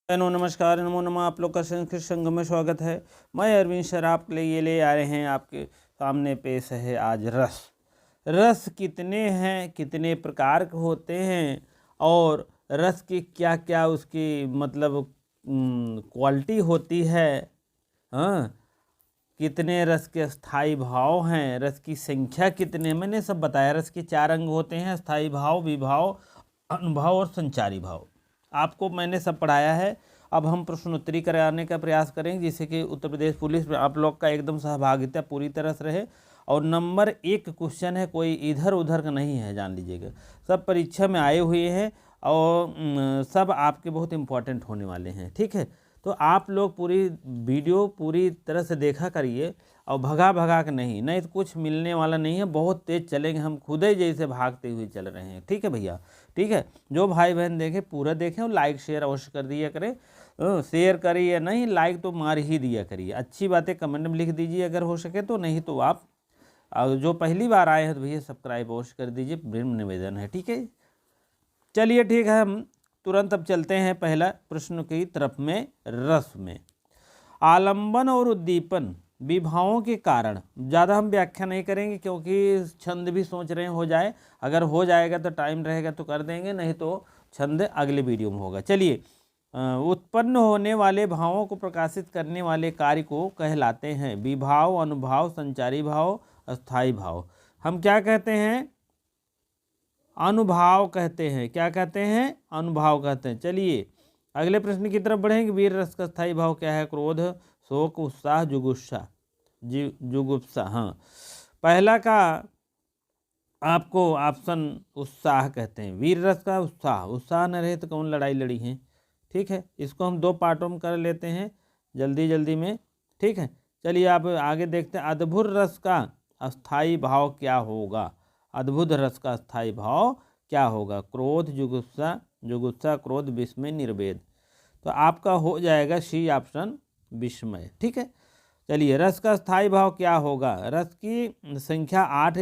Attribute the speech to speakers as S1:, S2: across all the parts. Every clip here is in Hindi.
S1: नमस्कार, नमो नमः। आप लोग का संस्कृत संगम में स्वागत है। मैं अरविंद सर आपके लिए ये ले आ रहे हैं, आपके सामने पेश है आज रस। रस कितने हैं, कितने प्रकार के होते हैं और रस की क्या क्या उसकी मतलब क्वालिटी होती है। हाँ, कितने रस के स्थायी भाव हैं, रस की संख्या कितने, मैंने सब बताया। रस के 4 अंग होते हैं: स्थायी भाव, विभाव, अनुभाव और संचारी भाव। आपको मैंने सब पढ़ाया है। अब हम प्रश्नोत्तरी कराने का प्रयास करेंगे, जिससे कि उत्तर प्रदेश पुलिस में आप लोग का एकदम सहभागिता पूरी तरह से रहे। और नंबर 1 क्वेश्चन है, कोई इधर उधर का नहीं है, जान लीजिएगा। सब परीक्षा में आए हुए हैं और सब आपके बहुत इम्पोर्टेंट होने वाले हैं, ठीक है। तो आप लोग पूरी वीडियो पूरी तरह से देखा करिए और भगा भगा के नहीं तो कुछ मिलने वाला नहीं है। बहुत तेज़ चलेंगे, हम खुद ही जैसे भागते हुए चल रहे हैं, ठीक है भैया। ठीक है, जो भाई बहन देखें पूरा देखें और लाइक शेयर अवश्य कर दिया करें। शेयर करिए नहीं, लाइक तो मार ही दिया करिए। अच्छी बातें कमेंट में लिख दीजिए अगर हो सके तो, नहीं तो आप जो पहली बार आए हैं तो भैया सब्सक्राइब अवश्य कर दीजिए, विनम्र निवेदन है, ठीक है। चलिए ठीक है, हम तुरंत अब चलते हैं पहला प्रश्न की तरफ में। रस में आलंबन और उद्दीपन विभावों के कारण, ज़्यादा हम व्याख्या नहीं करेंगे क्योंकि छंद भी सोच रहे हैं हो जाए। अगर हो जाएगा तो टाइम रहेगा तो कर देंगे, नहीं तो छंद अगले वीडियो में होगा। चलिए, उत्पन्न होने वाले भावों को प्रकाशित करने वाले कार्य को कहलाते हैं विभाव, अनुभाव, संचारी भाव, अस्थाई भाव। हम क्या कहते हैं? अनुभाव कहते हैं। क्या कहते हैं? अनुभाव कहते हैं। चलिए अगले प्रश्न की तरफ बढ़ेंगे। वीर रस का स्थायी भाव क्या है? क्रोध, शोक, उत्साह, जुगुप्सा। जुगुप्सा, हाँ। पहला का आपको ऑप्शन उत्साह कहते हैं। वीर रस का उत्साह, उत्साह न रहे तो कौन लड़ाई लड़ी है, ठीक है। इसको हम 2 पार्टों में कर लेते हैं जल्दी जल्दी में, ठीक है। चलिए आप आगे देखते हैं। अद्भुत रस का अस्थाई भाव क्या होगा? अद्भुत रस का स्थायी भाव क्या होगा? क्रोध, जुगुप्सा, जुगुप्सा, क्रोध, विस्मय, निर्वेद। तो आपका हो जाएगा सी ऑप्शन, विस्मय, ठीक है। चलिए, रस का स्थायी भाव क्या होगा? रस की संख्या 8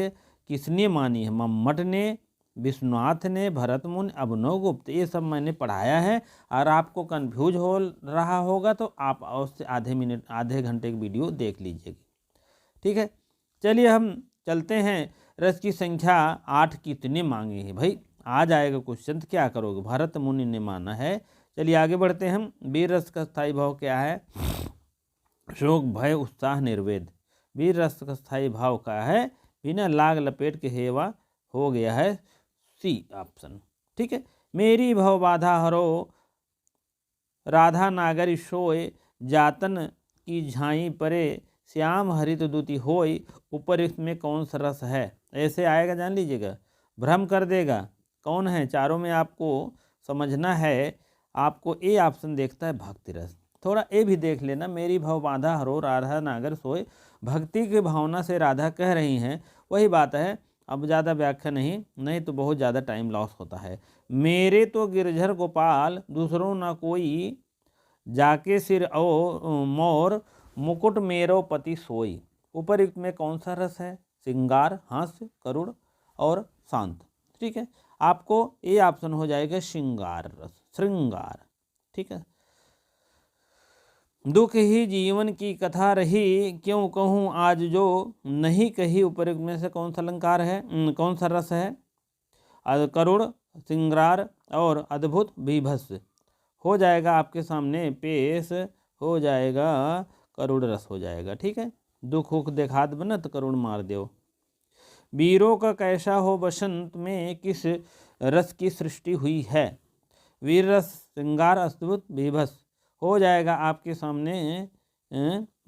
S1: किसने मानी है? मम्मट ने, विश्वनाथ ने, भरत मुनि, अभिनवगुप्त। ये सब मैंने पढ़ाया है। और आपको कंफ्यूज हो रहा होगा तो आप उससे आधे घंटे की वीडियो देख लीजिएगा, ठीक है। चलिए हम चलते हैं। रस की संख्या 8 कितने मांगे हैं? भाई आ जाएगा क्वेश्चन, तो क्या करोगे? भरत मुनि ने माना है। चलिए आगे बढ़ते हैं हम। वीर रस का स्थायी भाव क्या है? शोक, भय, उत्साह, निर्वेद। वीर रस का स्थायी भाव क्या है? बिना लाग लपेट के हेवा हो गया है, सी ऑप्शन, ठीक है। मेरी भव बाधा हरो, राधा नागर सोय, जातन की झाई परे, श्याम हरित दूती होय, ऊपर इसमें कौन सा रस है? ऐसे आएगा, जान लीजिएगा, भ्रम कर देगा। कौन है? चारों में आपको समझना है। आपको ए ऑप्शन देखता है भक्ति रस। थोड़ा ए भी देख लेना। मेरी भव बाधा हरो, राधा नागर सोए। भक्ति की भावना से राधा कह रही हैं, वही बात है। अब ज़्यादा व्याख्या नहीं तो बहुत ज़्यादा टाइम लॉस होता है। मेरे तो गिरधर गोपाल, दूसरों ना कोई, जाके सिर ओ मोर, मुकुट मेरो पति सोई। उपयुक्त में कौन सा रस है? श्रृंगार, हास्य, करुण और शांत, ठीक है। आपको ये ऑप्शन हो जाएगा श्रृंगार रस, श्रृंगार, ठीक है। दुख ही जीवन की कथा रही, क्यों कहूँ आज जो नहीं कही। उपयुक्त में से कौन सा अलंकार है, कौन सा रस है? करुण, श्रृंगार और अद्भुत, बीभत्स। हो जाएगा आपके सामने पेश, हो जाएगा करुण रस हो जाएगा, ठीक है। दुख उख देखात बनत, करुण मार दो। वीरों का कैसा हो बसंत में, किस रस की सृष्टि हुई है? वीर रस, श्रृंगार, अद्भुत, बीभत्स। हो जाएगा आपके सामने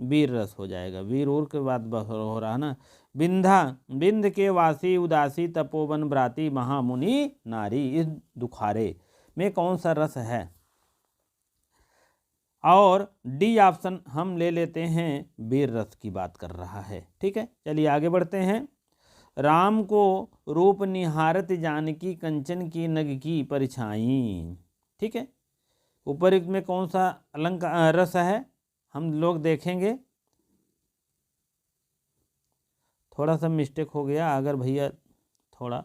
S1: वीर रस हो जाएगा। वीर और के बाद हो रहा ना। बिंधा, बिंद के वासी, उदासी, तपोवन ब्राती, महामुनि नारी। इस दुखारे में कौन सा रस है? और डी ऑप्शन हम ले लेते हैं, वीर रस की बात कर रहा है, ठीक है। चलिए आगे बढ़ते हैं। राम को रूप निहारत, जानकी कंचन की नग की परछाई, ठीक है। उपयुक्त में कौन सा अलंकार रस है? हम लोग देखेंगे। थोड़ा सा मिस्टेक हो गया, अगर भैया थोड़ा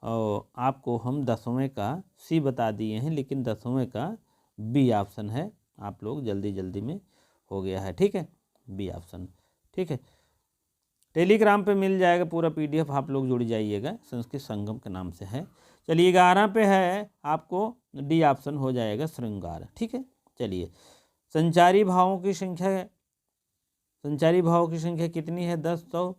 S1: आपको हम 10वें का सी बता दिए हैं, लेकिन 10वें का बी ऑप्शन है। आप लोग जल्दी जल्दी में हो गया है, ठीक है, बी ऑप्शन, ठीक है। टेलीग्राम पे मिल जाएगा पूरा PDF, आप लोग जुड़ जाइएगा, संस्कृत संगम के नाम से है। चलिए 11 पे है, आपको डी ऑप्शन हो जाएगा, श्रृंगार, ठीक है। चलिए संचारी भावों की संख्या है, संचारी भावों की संख्या कितनी है? 10, 100,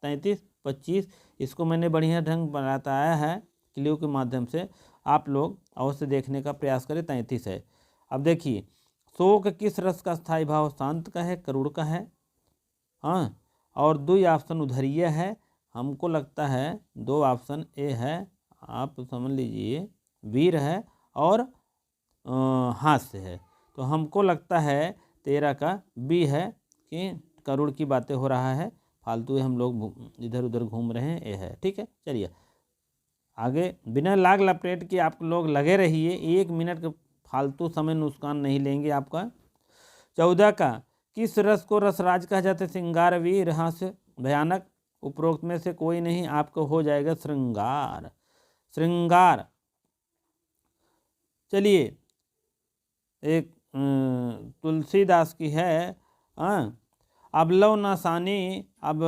S1: 33, 25। इसको मैंने बढ़िया ढंग बताया है क्लियो के माध्यम से, आप लोग अवश्य देखने का प्रयास करें। 33 है। अब देखिए, शोक किस रस का स्थायी भाव? शांत का है, करुण का है, हाँ, और 2 ऑप्शन उधरीय है। हमको लगता है 2 ऑप्शन ए है, आप समझ लीजिए, वीर है और हास्य है। तो हमको लगता है 13 का बी है कि करुण की बातें हो रहा है, फालतू हम लोग इधर उधर घूम रहे हैं, ये है, ठीक है। चलिए आगे, बिना लाग लपेट के आप लोग लगे रहिए, 1 मिनट का फालतू समय नुकसान नहीं लेंगे आपका। 14 का, किस रस को रसराज कहा जाता है? श्रृंगार, वीर, हास्य, भयानक। उपरोक्त में से कोई नहीं, आपको हो जाएगा श्रृंगार, श्रृंगार। चलिए एक तुलसीदास की है, अब लव न सानी अब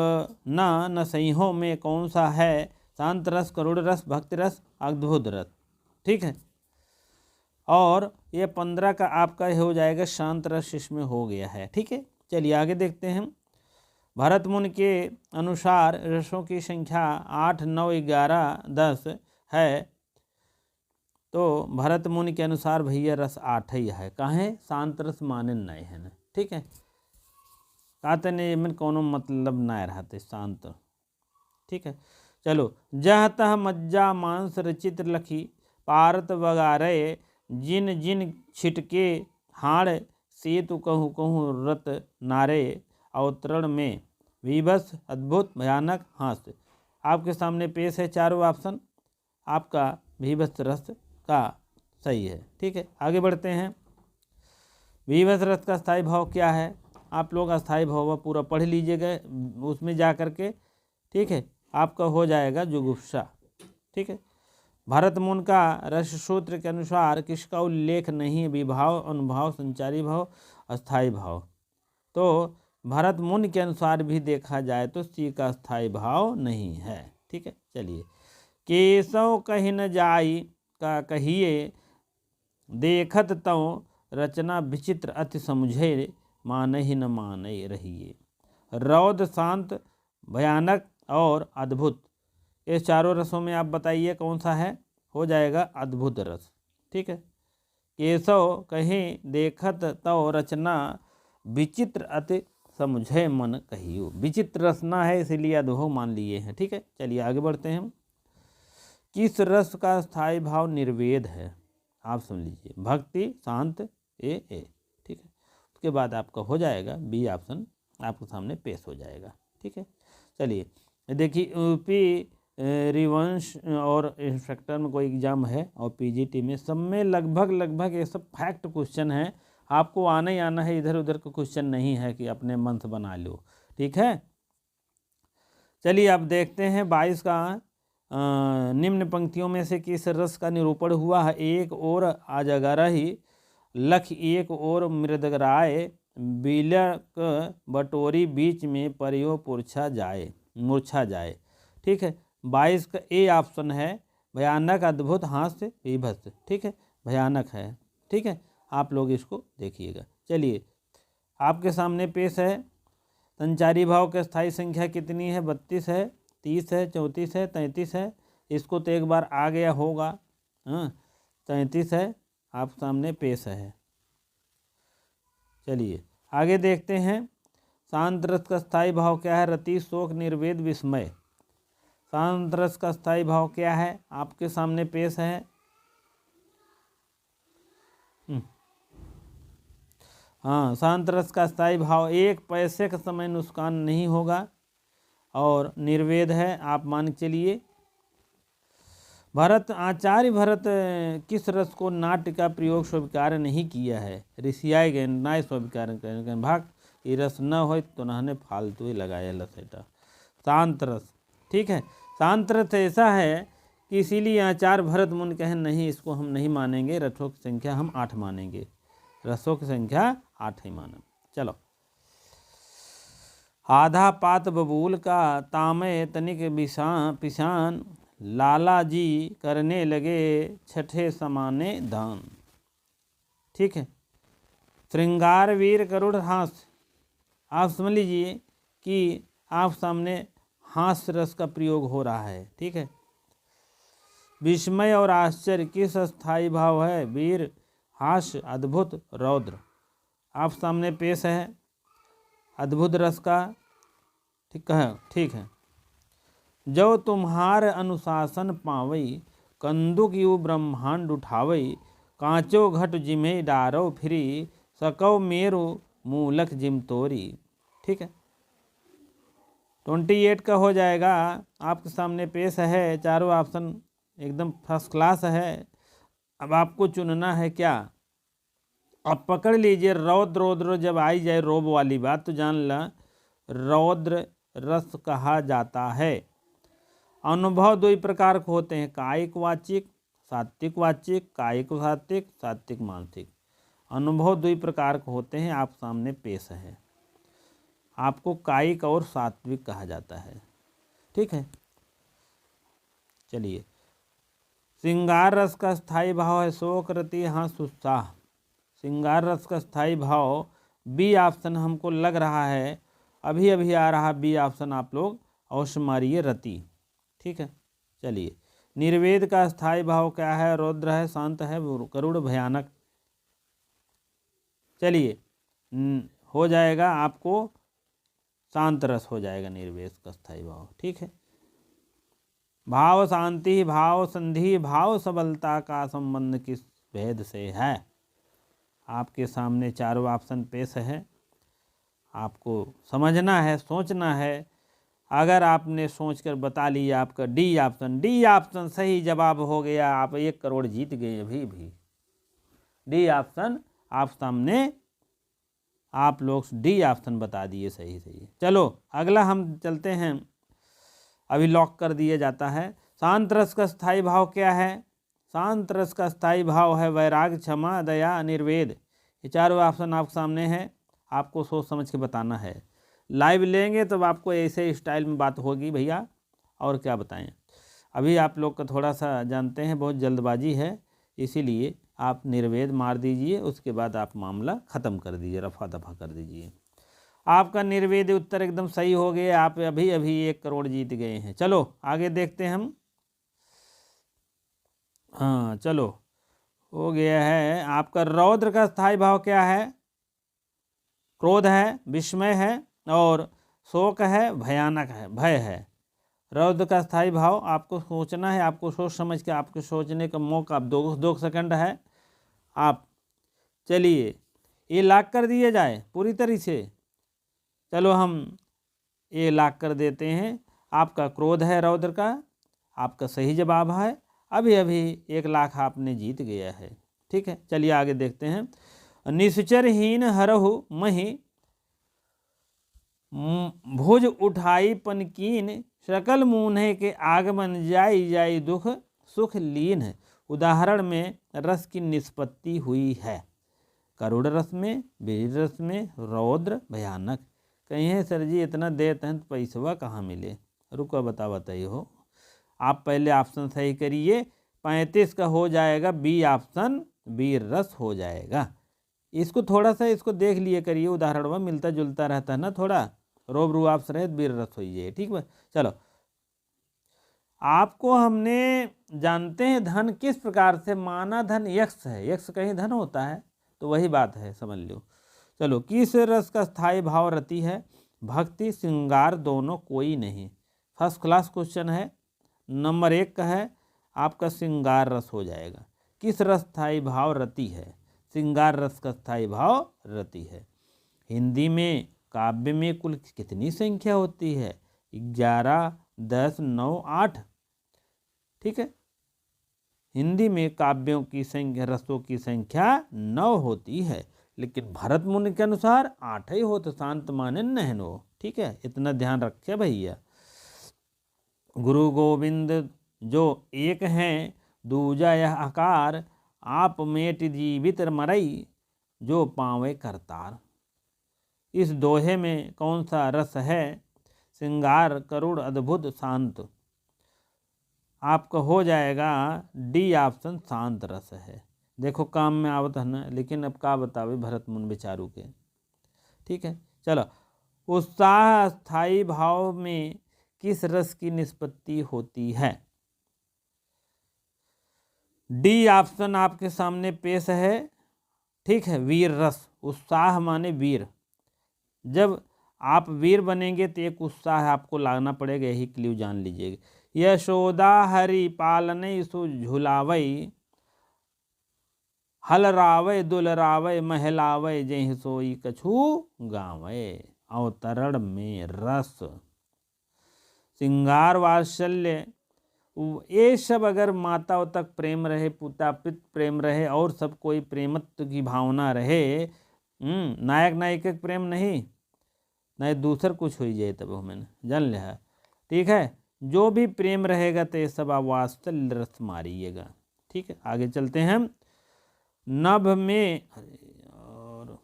S1: न सहीहों में कौन सा है? शांत रस, करुण रस, भक्ति रस, अद्भुत रस, ठीक है। और ये 15 का आपका हो जाएगा शांत रस, इसमें हो गया है, ठीक है। चलिए आगे देखते हैं। भरत मुनि के अनुसार रसों की संख्या 8, 9, 11, 10 है। तो भरत मुनि के अनुसार भैया रस 8 ही है। काहे? शांत रस माने नहीं है ना, ठीक है। कहते नहीं में कोनो मतलब ना रहते शांत, ठीक है। चलो, जह तह मज्जा मांस रचित लखी, पारत बगारे जिन जिन छिटके हाड़, सेतु कहूँ कहूँ रत नारे, अवतरण में विभस, अद्भुत, भयानक, हास्य। आपके सामने पेश है चारों ऑप्शन, आपका विभस रस का सही है, ठीक है। आगे बढ़ते हैं। विभस रस का स्थायी भाव क्या है? आप लोग अस्थायी भाव पूरा पढ़ लीजिएगा उसमें जा करके, ठीक है। आपका हो जाएगा जुगुप्सा, ठीक है। भरत मुनि का रस सूत्र के अनुसार किसका उल्लेख नहीं? विभाव, अनुभाव, संचारी भाव, अस्थायी भाव। तो भरत मुनि के अनुसार भी देखा जाए तो सी का स्थायी भाव नहीं है, ठीक है। चलिए, केशव कहि न जाई का कहिए, देखत तौ रचना विचित्र अति समुझे, मानहि न मानहि रहिए। रौद्र, शांत, भयानक और अद्भुत, ये चारों रसों में आप बताइए कौन सा है? हो जाएगा अद्भुत रस, ठीक है। केशव कहीं देखत तो रचना विचित्र अति समुझे मन कहियो, विचित्र रचना है इसीलिए अद्भुत मान लिए हैं, ठीक है। चलिए आगे बढ़ते हैं। किस रस का स्थायी भाव निर्वेद है? आप सुन लीजिए, भक्ति, शांत, ए, ठीक है। उसके बाद आपका हो जाएगा बी ऑप्शन, आपके सामने पेश हो जाएगा, ठीक है। चलिए देखिए, यूपी रिवंश और इंस्पेक्टर में कोई एग्जाम है और PGT में, सब में लगभग ये सब फैक्ट क्वेश्चन है। आपको आना ही आना है, इधर उधर का क्वेश्चन नहीं है कि अपने मन से बना लो, ठीक है। चलिए अब देखते हैं 22 का, निम्न पंक्तियों में से किस रस का निरूपण हुआ है? एक और अजगरहि लख, एक और मृदगराय, बिलक बटोरी बीच में परियो मूर्छा जाए, ठीक है। 22 का ए ऑप्शन है, भयानक, अद्भुत, हास्य, विभत्स, ठीक है। भयानक है, ठीक है। आप लोग इसको देखिएगा। चलिए आपके सामने पेश है, संचारी भाव की स्थायी संख्या कितनी है? 32 है, 30 है, 34 है, 33 है। इसको तो एक बार आ गया होगा, 33 है, आप सामने पेश है। चलिए आगे देखते हैं। शांत रस का स्थायी भाव क्या है? रति, शोक, निर्वेद, विस्मय। शांत रस का स्थायी भाव क्या है? आपके सामने पेश है। हाँ, शांत रस का स्थायी भाव 1 पैसे का समय नुकसान नहीं होगा और निर्वेद है, आप मान के चलिए। आचार्य भरत किस रस को नाट्य का प्रयोग स्वीकार नहीं किया है? ऋषियाय गए नाय स्वीकार करें, भाग ये रस न हो तो नहने फालतू ही लगाया लसेटा। शांत रस, ठीक है। शांत रस ऐसा है कि इसीलिए आचार्य भरत मुनि कहें नहीं, इसको हम नहीं मानेंगे, रथों की संख्या हम 8 मानेंगे। रसों की संख्या 8 ही माना। चलो, आधा पात बबूल का तामय तनिक पिशान, लाला जी करने लगे छठे समाने दान। ठीक है। श्रृंगार वीर करुण हास्य, आप समझ लीजिए कि आप सामने हास्य रस का प्रयोग हो रहा है। ठीक है। विस्मय और आश्चर्य किस स्थायी भाव है? वीर, हास्य, अद्भुत, रौद्र आप सामने पेश है अद्भुत रस का। ठीक है। जो तुम्हार अनुशासन पावई, कंदुक यू ब्रह्मांड उठावई, कांचो घट जिमे डारो फिरी, सकौ मेरु मूलक जिम तोरी। ठीक है। 28 का हो जाएगा, आपके सामने पेश है। चारों ऑप्शन एकदम फर्स्ट क्लास है। अब आपको चुनना है क्या? अब पकड़ लीजिए, रौद्र जब आई जाए रोब वाली बात तो जान ला रौद्र रस कहा जाता है। अनुभव दो ही प्रकार के होते हैं, कायिक वाचिक, सात्विक वाचिक, कायिक सात्विक, सात्विक मानसिक। अनुभव दो ही प्रकार के होते हैं, आप सामने पेश है। आपको कायिक और सात्विक कहा जाता है। ठीक है। चलिए, श्रृंगार रस का स्थायी भाव है शोक, रति, हास, उत्साह। श्रृंगार रस का स्थायी भाव बी ऑप्शन हमको लग रहा है, अभी अभी आ रहा बी ऑप्शन, आप लोग अवश्य मारिए, रति। ठीक है। चलिए, निर्वेद का स्थायी भाव क्या है? रौद्र है, शांत है, करुण, भयानक। चलिए, हो जाएगा आपको शांत रस हो जाएगा निर्वेद का स्थायी भाव। ठीक है। भाव शांति, भाव संधि, भाव सबलता का संबंध किस भेद से है? आपके सामने चारों ऑप्शन पेश है, आपको समझना है, सोचना है। अगर आपने सोचकर बता लिया, आपका डी ऑप्शन सही जवाब हो गया, आप 1 करोड़ जीत गए। अभी भी डी ऑप्शन आप सामने, आप लोग डी ऑप्शन बता दिए सही। चलो, अगला हम चलते हैं, अभी लॉक कर दिया जाता है। शांत रस का स्थायी भाव क्या है? शांत रस का स्थायी भाव है वैराग, क्षमा, दया, निर्वेद। ये चारों ऑप्शन आपके सामने है, आपको सोच समझ के बताना है। लाइव लेंगे तब आपको ऐसे स्टाइल में बात होगी भैया, और क्या बताएं। अभी आप लोग का थोड़ा सा जानते हैं बहुत जल्दबाजी है, इसीलिए आप निर्वेद मार दीजिए, उसके बाद आप मामला ख़त्म कर दीजिए, रफा दफा कर दीजिए। आपका निर्वेद उत्तर एकदम सही हो गया, आप अभी अभी 1 करोड़ जीत गए हैं। चलो आगे देखते हैं हम। हाँ चलो, हो गया है। आपका रौद्र का स्थायी भाव क्या है? क्रोध है, विस्मय है, और शोक है, भयानक है, भय है। रौद्र का स्थायी भाव आपको सोचना है, आपको सोच समझ के, आपके सोचने का मौका आप 2 सेकंड है। आप चलिए, ये लाख कर दिए जाए पूरी तरह से। चलो हम ये लाख कर देते हैं। आपका क्रोध है रौद्र का, आपका सही जवाब है। अभी अभी 1 लाख आपने जीत गया है। ठीक है। चलिए आगे देखते हैं। निश्चरहीन हरहु मही, भुज उठाई पनकीन, सकल मुँहे के आगमन, जाई जाई दुख सुख लीन है। उदाहरण में रस की निष्पत्ति हुई है, करुण रस में, वीर रस में, रौद्र, भयानक। कहीं है सर जी इतना देते हैं तो पैसवा कहाँ मिले? रुको बताइए हो। आप पहले ऑप्शन सही करिए। 35 का हो जाएगा बी ऑप्शन, वीर रस हो जाएगा। इसको थोड़ा सा इसको देख लिए करिए, उदाहरण में मिलता जुलता रहता है ना थोड़ा, रोब रू आप रहे वीर रस होइए। ठीक है। चलो, आपको हमने जानते हैं धन किस प्रकार से माना, धन यक्ष है, यक्ष कहीं धन होता है, तो वही बात है, समझ लो। चलो, किस रस का स्थायी भाव रति है? भक्ति, श्रृंगार, दोनों, कोई नहीं। फर्स्ट क्लास क्वेश्चन है, नंबर 1 का है, आपका श्रृंगार रस हो जाएगा। किस रस स्थायी भाव रति है? श्रृंगार रस का स्थायी भाव रति है। हिंदी में काव्य में कुल कितनी संख्या होती है? 11, 10, 9, 8। ठीक है। हिंदी में काव्यों की संख्या, रसों की संख्या 9 होती है, लेकिन भरत मुनि के अनुसार 8 ही हो, तो शांत माने नहनो। ठीक है, इतना ध्यान रखे भैया। गुरु गोविंद जो एक हैं, दूजा यह आकार, आप मेट जीवित मरई, जो पावे करतार। इस दोहे में कौन सा रस है? श्रृंगार, करुण, अद्भुत, शांत। आपका हो जाएगा डी ऑप्शन, शांत रस है। देखो काम में आवत है ना, लेकिन अब का बतावे भरत मुनि बेचारू के। ठीक है, चलो। उत्साह स्थायी भाव में किस रस की निष्पत्ति होती है? डी ऑप्शन आपके सामने पेश है। ठीक है, वीर रस। उत्साह माने वीर। जब आप वीर बनेंगे तो एक उत्साह आपको लागना पड़ेगा, यही क्ल्यू जान लीजिएगा। यशोदा हरि पालने सु झुलावई, हलरावय दुलरावय महलावय, जहि सोई कछु गावय। अवतरण में रस, श्रृंगार, वात्सल्य, ये सब अगर माताओं तक प्रेम रहे, पिता पित प्रेम रहे, और सब कोई प्रेमत्व की भावना रहे, नायक नायिका प्रेम नहीं दूसर कुछ हो जाए, तब हमें जान लिया। ठीक है, जो भी प्रेम रहेगा तो ये सब आप वात्सल्य रस मारिएगा। ठीक है, आगे चलते हैं। नभ में और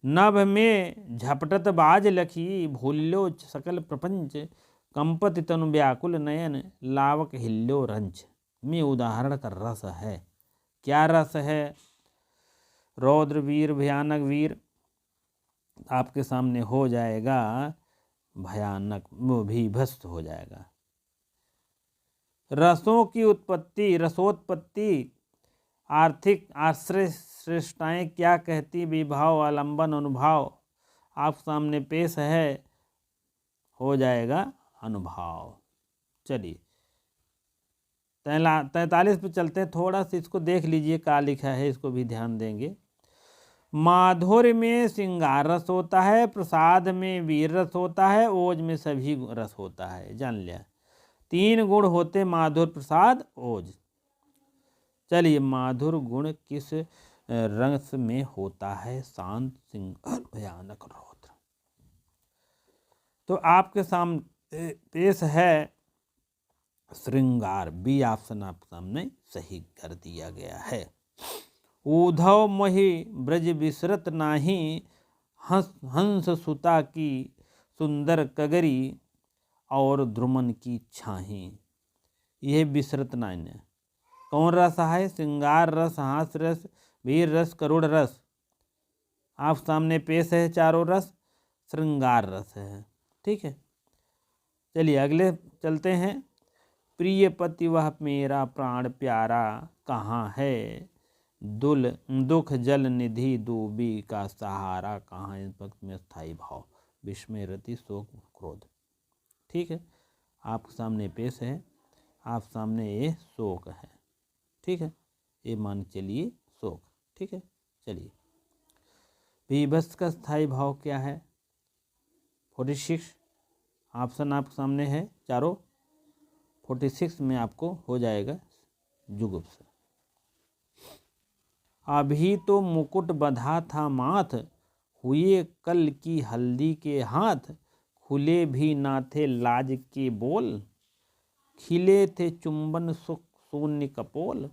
S1: नभ में झपटत बाज लखी, भूल्यो सकल प्रपंच, कंपति तनु व्याकुल नयन, लावक हिल्यो रंच। में उदाहरण का रस है। क्या रस है? रौद्र वीर, भयानक वीर आपके सामने हो जाएगा, भयानक, वो भी भस्त हो जाएगा। रसों की उत्पत्ति, रसोत्पत्ति, आर्थिक आश्रय श्रेष्ठताएँ क्या कहती? विभाव, आलंबन, अनुभाव। आप सामने पेश है, हो जाएगा अनुभाव। चलिए 43 पे चलते हैं। थोड़ा सा इसको देख लीजिए क्या लिखा है, इसको भी ध्यान देंगे। माधुर्य में श्रृंगार रस होता है, प्रसाद में वीर रस होता है, ओज में सभी रस होता है। जान लिया, 3 गुण होते माधुर, प्रसाद, ओज। चलिए, माधुर गुण किस रस में होता है? शांत, श्रृंगार, भयानक, रौद्र। तो आपके सामने पेश है श्रृंगार। बी ऑप्शन आपके सामने सही कर दिया गया है। उद्धव मोहि ब्रज विसरत नाही, हंस सुता की सुंदर कगरी, और द्रुमन की छाही। यह विसरत नाही है। कौन रस है? श्रृंगार रस, हास रस, वीर रस, करुण रस। आप सामने पेश है चारों रस, श्रृंगार रस है। ठीक है, चलिए अगले चलते हैं। प्रिय पति वह मेरा प्राण प्यारा, कहाँ है दुख जल निधि डूबी का सहारा, कहाँ इस वक्त में स्थायी भाव, विस्मय, रति, शोक, क्रोध। ठीक है, आपके सामने पेश है, आप सामने ये शोक है। ठीक है, ये मान चलिए शोक। ठीक है, चलिए बीभत्स का स्थायी भाव क्या है? 46 ऑप्शन आपके सामने है चारों। 46 में आपको हो जाएगा जुगुप्सा। अभी तो मुकुट बंधा था माथ, हुए कल की हल्दी के हाथ, खुले भी ना थे लाज के बोल, खिले थे चुंबन सुख शून्य कपोल,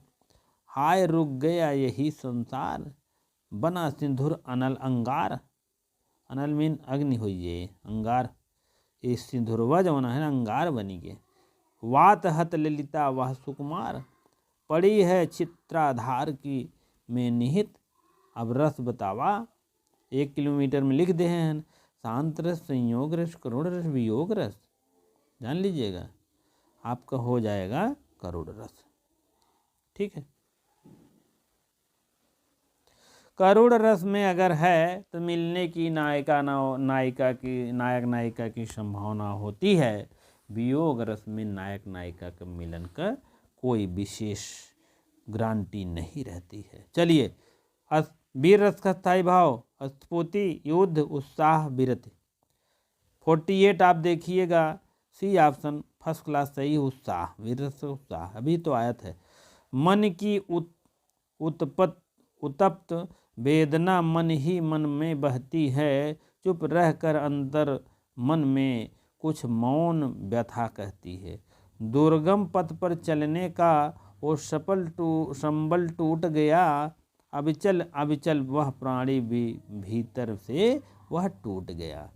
S1: हाय रुक गया यही संसार, बना सिंधुर अनल अंगार। अनल मीन अग्नि हुई, अंगार ये सिंधुरवा जो है अंगार बनी गे। वात हत ललिता वह सुकुमार, पड़ी है चित्राधार की में निहित। अब रस बतावा, 1 किलोमीटर में लिख दे हैं। शांत रस, संयोग रस, करुण रस, वियोग रस। जान लीजिएगा, आपका हो जाएगा करुण रस। ठीक है, करुण रस में अगर है तो मिलने की नायक नायिका की संभावना होती है। वियोग रस में नायक नायिका के मिलन का कोई विशेष गारंटी नहीं रहती है। चलिए, वीर रस का स्थायी भाव, स्फूर्ति, युद्ध, उत्साह, वीरति। 48 आप देखिएगा, सी ऑप्शन फर्स्ट क्लास सही, उत्साह, वीर रस, उत्साह। अभी तो आयत है, मन की उत्तप्त वेदना मन ही मन में बहती है, चुप रहकर अंतर मन में कुछ मौन व्यथा कहती है। दुर्गम पथ पर चलने का वो संबल टूट गया, अविचल अविचल वह प्राणी भी भीतर से वह टूट गया।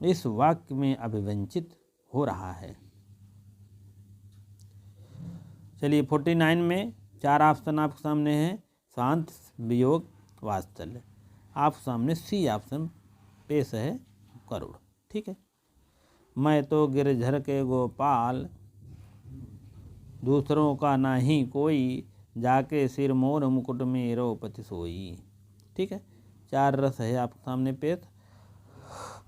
S1: इस वाक्य में अभिव्यंजित हो रहा है। चलिए 49 में 4 ऑप्शन आपके सामने हैं, शांत, वियोग, वात्सल्य। आप सामने सी ऑप्शन पेश है, करुण। ठीक है। मैं तो गिरधर के गोपाल, दूसरों का नाही कोई, जाके सिर मोर मुकुट मेरो पति सोई। ठीक है। 4 रस है आपके सामने पेश।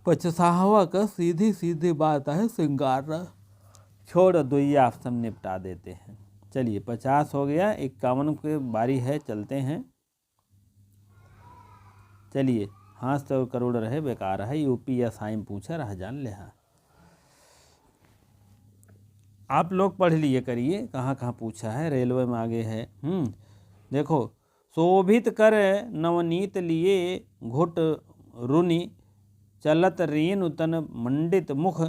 S1: 55वां का सीधी सीधी बात है, श्रृंगार रस। छोड़ दो, ये ऑप्शन निपटा देते हैं। चलिए 50 हो गया, 51 की बारी है, चलते हैं। चलिए, हाथ और करोड़ रहे बेकार है, यूपी या साइम पूछा रहा जान ले। हाँ, आप लोग पढ़ लिए करिए कहाँ कहाँ पूछा है, रेलवे में आगे है। देखो, शोभित कर नवनीत लिए, घुट रुनि चलत रेणु तन मंडित मुख,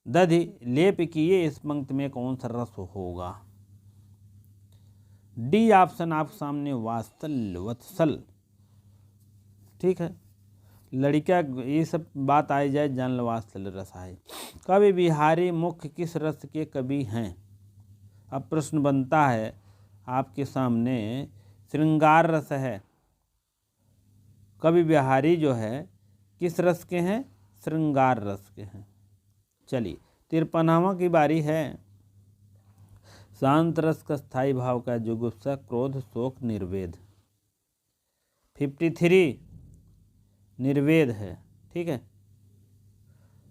S1: दधि लेप किए। इस पंक्ति में कौन सा रस होगा? डी ऑप्शन आपके सामने, वात्सल्य, वत्सल। ठीक है। लड़का ये सब बात आई जाए, जान लो वात्सल्य रस है। कवि बिहारी मुख्य किस रस के कवि हैं? अब प्रश्न बनता है आपके सामने, श्रृंगार रस है। कवि बिहारी जो है किस रस के हैं? श्रृंगार रस के हैं। चलिए 53वां की बारी है। शांत रस का स्थायी भाव का जुगुप्सा, क्रोध, शोक, निर्वेद। 53 निर्वेद है। ठीक है।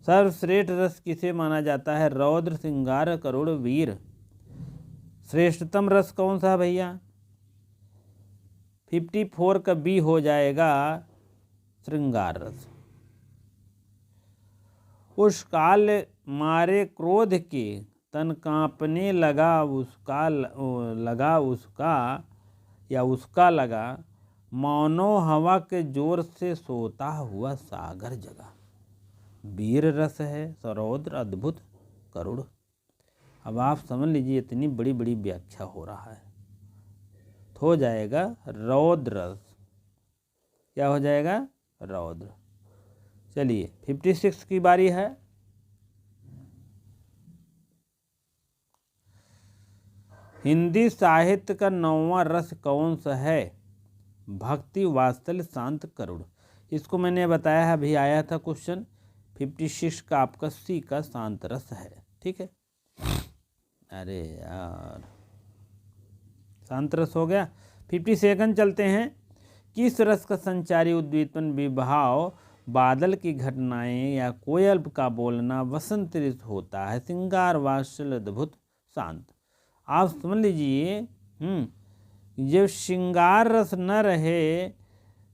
S1: सर्वश्रेष्ठ रस किसे माना जाता है? रौद्र, श्रृंगार, करुण, वीर। श्रेष्ठतम रस कौन सा है भैया? 54 का बी हो जाएगा, श्रृंगार रस। उस काल मारे क्रोध के, तन कांपने लगा उसका या उसका लगा, मानो हवा के जोर से सोता हुआ सागर जगा। वीर रस है, सरौद्र, अद्भुत, करुण। अब आप समझ लीजिए, इतनी बड़ी बड़ी व्याख्या हो रहा है, तो हो जाएगा रौद्र रस। क्या हो जाएगा? रौद्र। चलिए 56 की बारी है। हिंदी साहित्य का 9वां रस कौन सा है? भक्ति, वात्सल्य, शांत, करुण। इसको मैंने बताया है, अभी आया था क्वेश्चन। 56 का आपका सी का शांत रस है। ठीक है। अरे यार, शांत रस हो गया। 57 चलते हैं। किस रस का संचारी उद्दीपन, विभाव, बादल की घटनाएं या कोयल का बोलना वसंत ऋतु होता है? श्रृंगार, वात्सल्य, अद्भुत, शांत। आप समझ लीजिए, जब श्रृंगार रस न रहे,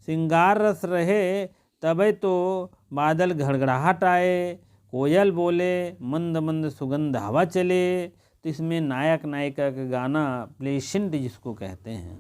S1: श्रृंगार रस रहे, तभी तो बादल घड़घड़ाहट आए, कोयल बोले, मंद मंद सुगंध हवा चले, तो इसमें नायक नायिका का गाना, प्लेसेंट जिसको कहते हैं,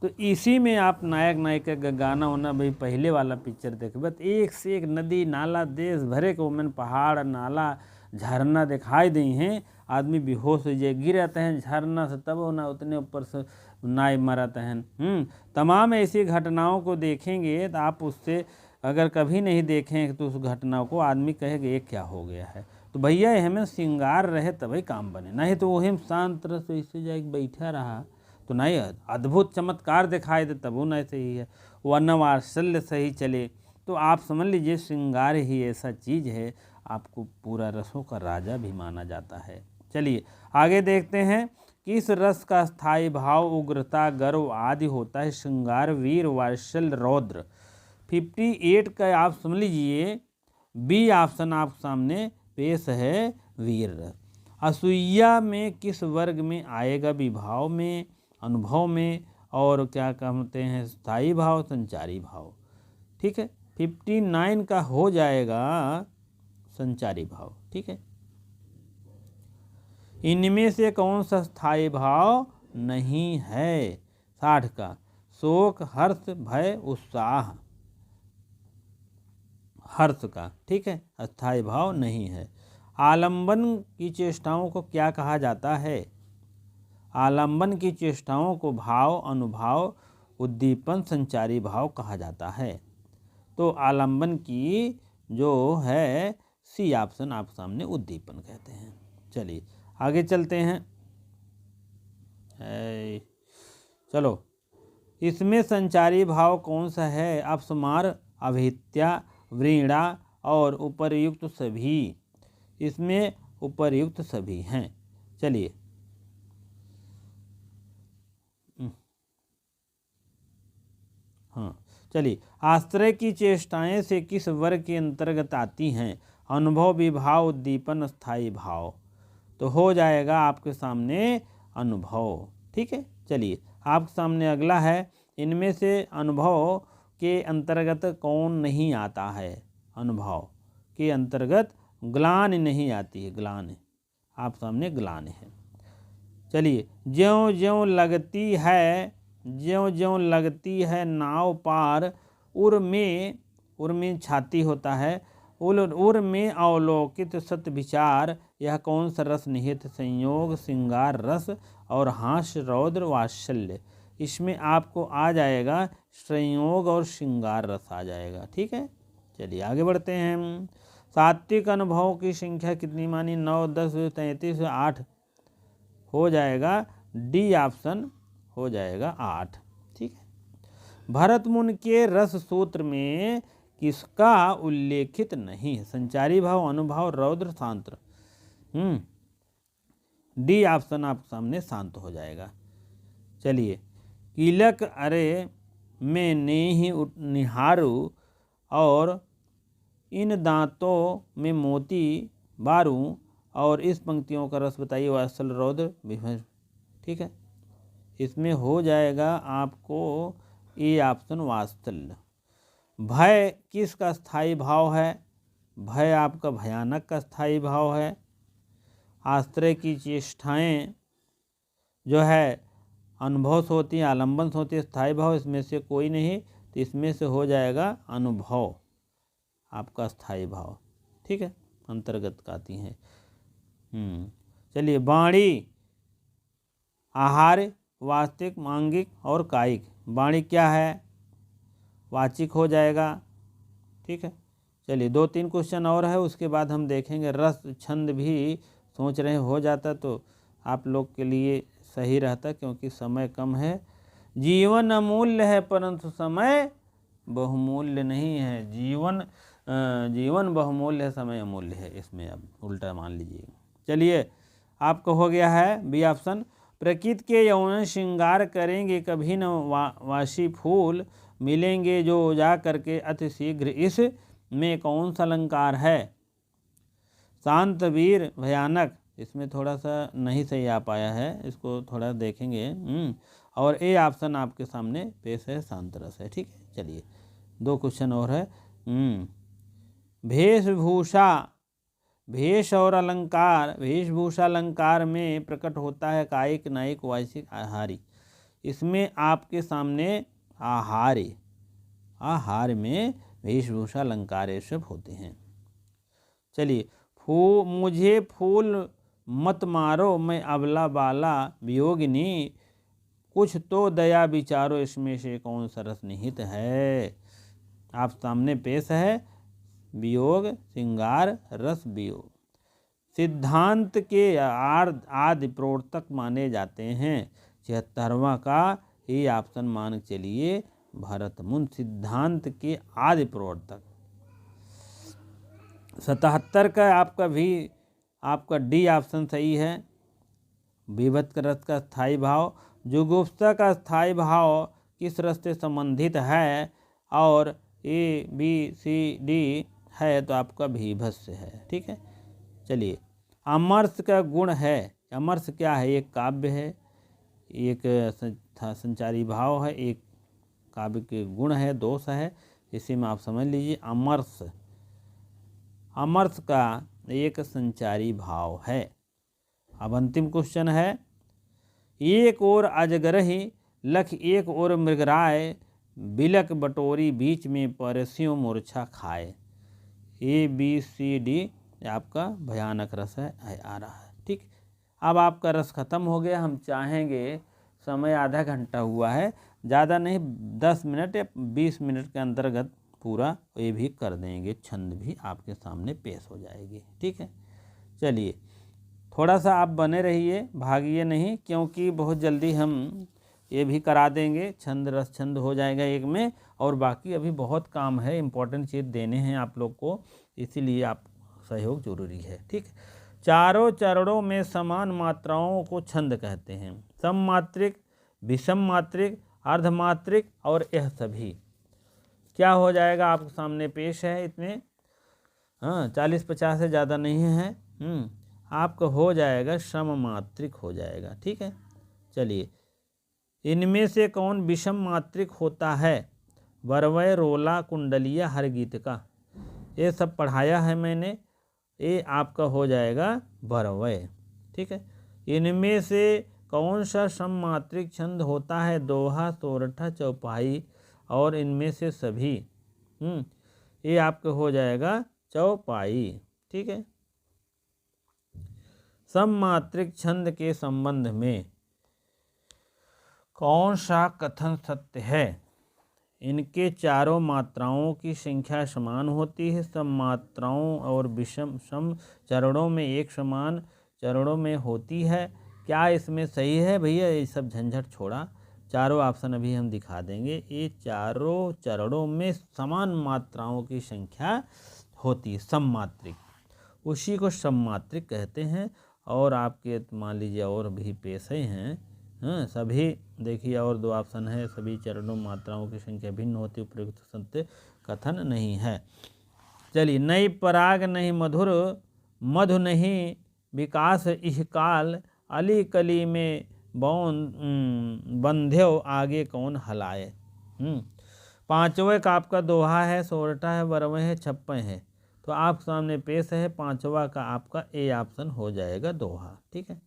S1: तो इसी में आप नायक नायिका का गाना होना। भाई पहले वाला पिक्चर देखबे तो एक से एक नदी नाला, देश भरे के ओमन पहाड़, नाला, झरना दिखाई दी हैं। आदमी बेहोश हो जाए, गिर जाते हैं झरना से, तब ना उतने ऊपर से नाई मरते हैं। तमाम ऐसी घटनाओं को देखेंगे तो आप उससे अगर कभी नहीं देखें तो उस घटना को, आदमी कहेगा ये क्या हो गया है। तो भैया हमें श्रृंगार रहे तभी काम बने, नहीं तो वही शांत रस ऐसे जाके बैठा रहा तो नहीं अद्भुत चमत्कार दिखाई दे, तब वो नहीं सही है। वरना वात्सल्य सही चले तो आप समझ लीजिए श्रृंगार ही ऐसा चीज़ है, आपको पूरा रसों का राजा भी माना जाता है। चलिए आगे देखते हैं। किस रस का स्थायी भाव उग्रता, गर्व आदि होता है? श्रृंगार, वीर, वात्सल्य, रौद्र। 58 का आप समझ लीजिए, बी ऑप्शन आप सामने पेश है, वीर रस। असूया में किस वर्ग में आएगा? विभाव में, अनुभव में, और क्या कहते हैं, स्थायी भाव, संचारी भाव। ठीक है। 59 का हो जाएगा संचारी भाव। ठीक है। इनमें से कौन सा स्थायी भाव नहीं है? 60 का शोक, हर्ष, भय, उत्साह। हर्ष का, ठीक है, अस्थायी भाव नहीं है। आलंबन की चेष्टाओं को क्या कहा जाता है? आलंबन की चेष्टाओं को भाव, अनुभाव, उद्दीपन संचारी भाव कहा जाता है। तो आलंबन की जो है सी ऑप्शन आपके सामने उद्दीपन कहते हैं। चलिए आगे चलते हैं। चलो, इसमें संचारी भाव कौन सा है? अपस्मार, अभित्या, व्रीड़ा और उपर्युक्त सभी। इसमें उपर्युक्त सभी हैं। चलिए हाँ, चलिए आश्रय की चेष्टाएं से किस वर्ग के अंतर्गत आती हैं? अनुभव, विभाव, उद्दीपन, स्थायी भाव। तो हो जाएगा आपके सामने अनुभव। ठीक है, चलिए आपके सामने अगला है, इनमें से अनुभव के अंतर्गत कौन नहीं आता है? अनुभव के अंतर्गत ग्लानि नहीं आती है। ग्लानि आप सामने ग्लानि है। चलिए, ज्यों ज्यों लगती है नाव पार, उर में छाती होता है, उर में अवलोकित सत विचार। यह कौन सा रस निहित? संयोग, श्रृंगार रस और हास्य, रौद्र, वात्सल्य। इसमें आपको आ जाएगा संयोग और श्रृंगार रस आ जाएगा। ठीक है, चलिए आगे बढ़ते हैं। सात्विक अनुभव की संख्या कितनी मानी? 9, 10, 33, 8 हो जाएगा। डी ऑप्शन हो जाएगा 8। ठीक है। भरत मुनि के रस सूत्र में किसका उल्लेखित नहीं है? संचारी भाव, अनुभव, रौद्र, शांत। डी ऑप्शन आपके सामने शांत हो जाएगा। चलिए, कीलक अरे मैं नेहि निहारू और इन दांतों में मोती बारूं, और इस पंक्तियों का रस बताइए। वात्सल्य, रौद्र, विभर। ठीक है, इसमें हो जाएगा आपको ए ऑप्शन वात्सल्य। भय किसका स्थायी भाव है? भय आपका भयानक का स्थायी भाव है। आश्रय की चेष्टाएं जो है अनुभव से होती है, आलंबन से होती है। स्थायी भाव इसमें से कोई नहीं, तो इसमें से हो जाएगा अनुभव आपका स्थायी भाव। ठीक है, अंतर्गत आती हैं। चलिए, वाणी, आहार, वास्तविक, मांगिक और कायिक। वाणी क्या है? वाचिक हो जाएगा। ठीक है, चलिए 2-3 क्वेश्चन और है, उसके बाद हम देखेंगे। रस छंद भी सोच रहे हो जाता तो आप लोग के लिए सही रहता, क्योंकि समय कम है। जीवन अमूल्य है परंतु समय बहुमूल्य नहीं है। जीवन बहुमूल्य है, समय अमूल्य है। इसमें अब उल्टा मान लीजिए। चलिए, आपका हो गया है बी ऑप्शन। प्रकृति के यौन श्रृंगार करेंगे कभी न वासी फूल, मिलेंगे जो जा करके अति शीघ्र। इस में कौन सा अलंकार है? शांत, वीर, भयानक। इसमें थोड़ा सा नहीं सही आ पाया है, इसको थोड़ा देखेंगे। और ए ऑप्शन आपके सामने पेश है, शांत रस है। ठीक है, चलिए 2 क्वेश्चन और है। वेशभूषा, भेष और अलंकार। वेशभूषा अलंकार में प्रकट होता है कायिक, नायिक, वाचिक, आहारी। इसमें आपके सामने आहार में वेशभूषा अलंकार ये सब होते हैं। चलिए, मुझे फूल मत मारो, मैं अबला बाला वियोगिनी, कुछ तो दया विचारो। इसमें से कौन सा रस निहित है? आप सामने पेश है वियोग, श्रृंगार रस, वियोग। सिद्धांत के आदि प्रवर्तक माने जाते हैं। 76वां का ये ऑप्शन मान चलिए भरत मुनि, सिद्धांत के आदि प्रवर्तक। 77 का आपका डी ऑप्शन सही है, विभक्त रस का स्थायी भाव। जुगुप्सा का स्थायी भाव किस रस से संबंधित है? और ए बी सी डी है तो आपका भीभत्स है। ठीक है, चलिए, अमर्ष का गुण है। अमर्ष क्या है? एक काव्य है, एक संचारी भाव है, एक काव्य के गुण है, दोष है। इसी में आप समझ लीजिए अमर्ष का एक संचारी भाव है। अब अंतिम क्वेश्चन है। एक और अजगरही लख, एक और मृगराय, बिलक बटोरी बीच में परस्यों मूर्छा खाए। ए बी सी डी आपका भयानक रस है, आ रहा है। ठीक, अब आपका रस खत्म हो गया। हम चाहेंगे, समय आधा घंटा हुआ है, ज़्यादा नहीं, 10 मिनट या 20 मिनट के अंतर्गत पूरा ये भी कर देंगे, छंद भी आपके सामने पेश हो जाएगी। ठीक है, चलिए थोड़ा सा आप बने रहिए, भागिए नहीं, क्योंकि बहुत जल्दी हम ये भी करा देंगे, छंद रस छंद हो जाएगा एक में, और बाकी अभी बहुत काम है, इम्पोर्टेंट चीज़ देने हैं आप लोग को, इसीलिए आप सहयोग जरूरी है। ठीक है, चारों चरणों में समान मात्राओं को छंद कहते हैं। सममात्रिक, विषम मात्रिक, अर्धमात्रिक और यह सभी क्या हो जाएगा आपके सामने पेश है। इसमें 40-50 से ज़्यादा नहीं है। आपका हो जाएगा सममात्रिक हो जाएगा। ठीक है, चलिए इनमें से कौन विषम मात्रिक होता है? वरवय, रोला, कुंडलिया, हरगीतिका, ये सब पढ़ाया है मैंने, ये आपका हो जाएगा वरवय। ठीक है, इनमें से कौन सा सममात्रिक छंद होता है? दोहा, सोरठा, चौपाई और इनमें से सभी। ये आपका हो जाएगा चौपाई। ठीक है, सममात्रिक छंद के संबंध में कौन सा कथन सत्य है? इनके चारों मात्राओं की संख्या समान होती है। सम मात्राओं और विषम सम चरणों में एक समान चरणों में होती है। क्या इसमें सही है भैया? ये सब झंझट छोड़ा, चारों ऑप्शन अभी हम दिखा देंगे। ये चारों चरणों में समान मात्राओं की संख्या होती है, सममात्रिक, उसी को सममात्रिक कहते हैं। और आपके मान लीजिए और भी पेश हैं, सभी देखिए, और 2 ऑप्शन है, सभी चरणों मात्राओं की संख्या भिन्न होती, उपयुक्त सत्य कथन नहीं है। चलिए, नहीं पराग नहीं मधुर, मधु नहीं विकास इह काल, अली कली में बंध्यो आगे कौन हलाए। 5वें का आपका दोहा है, सोरठा है, वरवें है, छप्पे है। तो आप सामने पेश है 5वां का आपका ए ऑप्शन हो जाएगा दोहा। ठीक है,